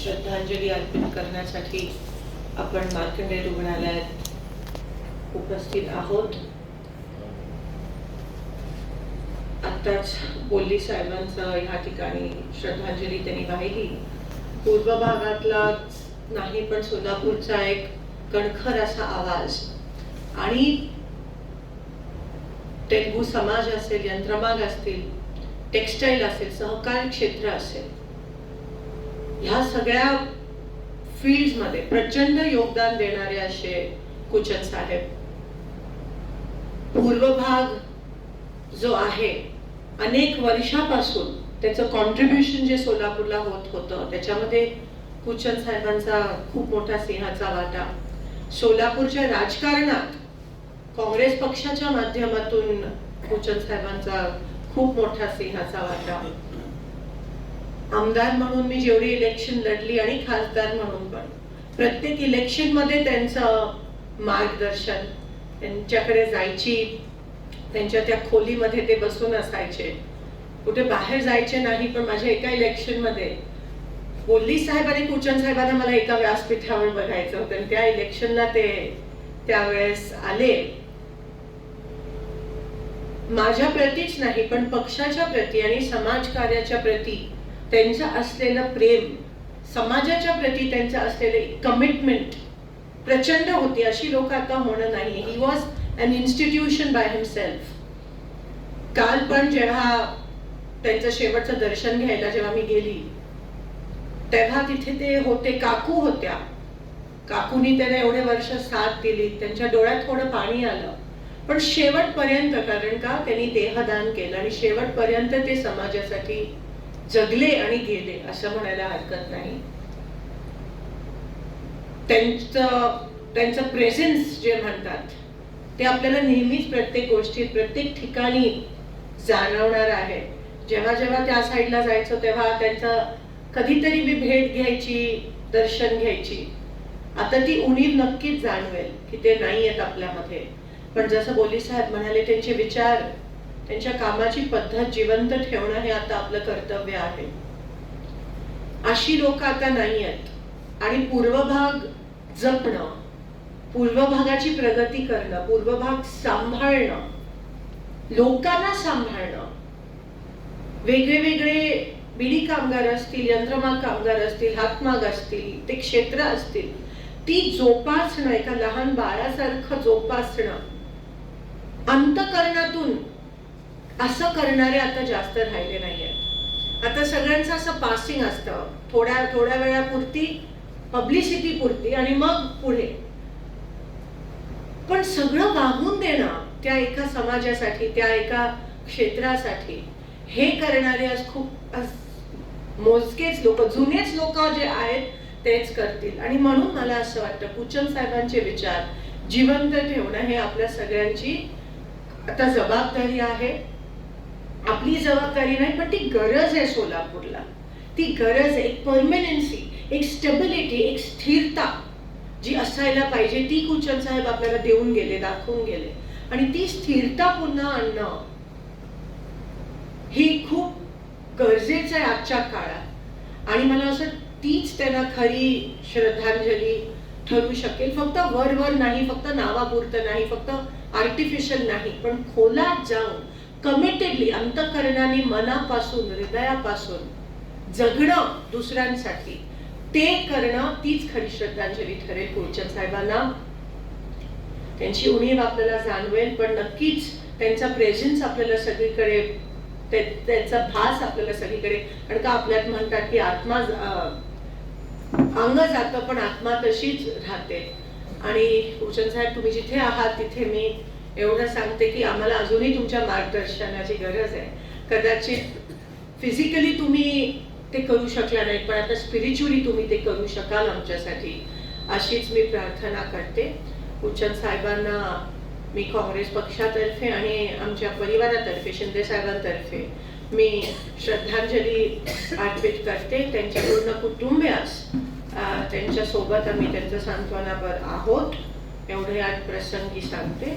श्रद्धांजली अर्पित करण्यासाठी आपण मार्कंडेय रुग्णालयात उपस्थित आहोत. आत्ताच बोल्ली साहेबांचं या ठिकाणी श्रद्धांजली त्यांनी वाहिली. पूर्व भागातलाच नाही पण सोलापूरचा एक कणखर असा आवाज आणि तेलुगू समाज असेल, यंत्रमाग असतील, टेक्सटाईल असेल, सहकारी क्षेत्र असेल, ह्या सगळ्या फील्ड्स मध्ये प्रचंड योगदान देणारे असे कुचन साहेब. पूर्व भाग जो आहे अनेक वर्षापासून त्याचं कॉन्ट्रीब्युशन जे सोलापूरला होत होतं त्याच्यामध्ये कुचन साहेबांचा खूप मोठा सिंहाचा वाटा. सोलापूरच्या राजकारणात काँग्रेस पक्षाच्या माध्यमातून कुचन साहेबांचा खूप मोठा सिंहाचा वाटा. आमदार म्हणून मी जेवढी इलेक्शन लढली आणि खासदार म्हणून पण प्रत्येक इलेक्शन मध्ये त्यांचं मार्गदर्शन, त्यांच्याकडे जायची, त्यांच्या त्या खोलीमध्ये ते बसून असायचे, कुठे बाहेर जायचे नाही. पण माझ्या एका इलेक्शन मध्ये बोल्ली साहेब आणि कुचन साहेबांना मला एका व्यासपीठावर बघायचं होतं आणि त्या इलेक्शनला ते त्यावेळेस आले. माझ्या प्रतीच नाही पण पक्षाच्या प्रती आणि समाजकार्याच्या प्रती त्यांचं असलेलं प्रेम, समाजाच्या प्रती त्यांचं असलेले कमिटमेंट प्रचंड होती. अशी लोक आता होणं नाही. He was an institution by himself. काल पण जेव्हा त्यांचं शेवटचं दर्शन घ्यायला जेव्हा मी गेली तेव्हा तिथे ते होते, काकू होत्या. काकूनी त्यांना एवढे वर्ष साथ दिली, त्यांच्या डोळ्यात थोडं पाणी आलं. पण शेवटपर्यंत, कारण का त्यांनी देहदान केलं आणि शेवटपर्यंत ते समाजासाठी जगले आणि गेले असं म्हणायला हरकत नाही. त्यांचं प्रेझेन्स जे म्हणतात ते आपल्याला नेहमीच प्रत्येक गोष्टीत, प्रत्येक ठिकाणी जाणवणार आहे. जेव्हा जेव्हा त्या साईडला जायचं तेव्हा त्यांचं कधीतरी मी भेट घ्यायची, दर्शन घ्यायची. आता ती उणीव नक्कीच जाणवेल की ते नाही आहेत आपल्यामध्ये. पण जसं बोल्ली साहेब म्हणाले, त्यांचे विचार, त्यांच्या कामाची पद्धत जिवंत ठेवणं हे आता आपलं कर्तव्य आहे. अशी लोक आता नाही आहेत. आणि पूर्व भाग जपणं, पूर्व भागाची प्रगती करणं, पूर्व भाग सांभाळणं, लोकांना सांभाळणं, वेगळे वेगळे बिडी कामगार असतील, यंत्रमाग कामगार असतील, हातमाग असतील, ते क्षेत्र असतील, ती जोपासणं, एका लहान बाळासारखं जोपासणं, अंतःकरणातून असं करणारे आता जास्त राहिले नाहीयेत. आता सगळ्यांचं असं पासिंग असतं, थोड्या वेळापुरती, पब्लिसिटी पुरती आणि मग पुढे. पण सगळं वाहून देणं त्या एका समाजासाठी, त्या एका क्षेत्रासाठी, हे करणारे आज खूप मोजकेच लोक, जुनेच लोक जे आहेत तेच करतील. आणि म्हणून मला असं वाटतं कुचन साहेबांचे विचार जिवंत ठेवणं हे आपल्या सगळ्यांची आता जबाबदारी आहे. आपली जबाबदारी नाही पण ती गरज आहे सोलापूरला. ती गरज आहे. एक परमनन्सी, एक स्टेबिलिटी, एक स्थिरता जी असायला पाहिजे ती कुचन साहेब आपल्याला देऊन गेले, दाखवून गेले. आणि ती स्थिरता पुन्हा आणणं ही खूप गरजेचं आहे आजच्या काळात. आणि मला असं तीच त्यांना खरी श्रद्धांजली ठरू शकेल. फक्त वर नाही, फक्त नावापुरतं नाही, फक्त आर्टिफिशियल नाही, पण खोलात जाऊन कमिटेडली, अंतःकरणाने, मनापासून, हृदयापासून जगणं दुसऱ्यांसाठी, ते करणं, तीच खरी श्रद्धांजली ठरेल कुचन साहेबांना. त्यांची उणीव आपल्याला जाणवेल पण नक्कीच त्यांचा प्रेझेन्स आपल्याला सगळीकडे, त्यांचा भास आपल्याला सगळीकडे. कारण का आपल्यात म्हणतात की आत्मा अंग जातं पण आत्मा तशीच राहते. आणि कुचन साहेब, तुम्ही जिथे आहात तिथे मी एवढं सांगते की आम्हाला अजूनही तुमच्या मार्गदर्शनाची गरज आहे. कदाचित फिजिकली तुम्ही ते करू शकला नाही पण आता स्पिरिच्युअली तुम्ही ते करू शकाल आमच्यासाठी, अशीच मी प्रार्थना करते. कुचन साहेबांना मी काँग्रेस पक्षातर्फे आणि आमच्या परिवारातर्फे, शिंदे साहेबांतर्फे मी श्रद्धांजली अर्पित करते. त्यांच्या पूर्ण कुटुंबियास त्यांच्या सोबत आम्ही त्यांचं सांत्वनापर आहोत एवढे आज प्रसंगी सांगते.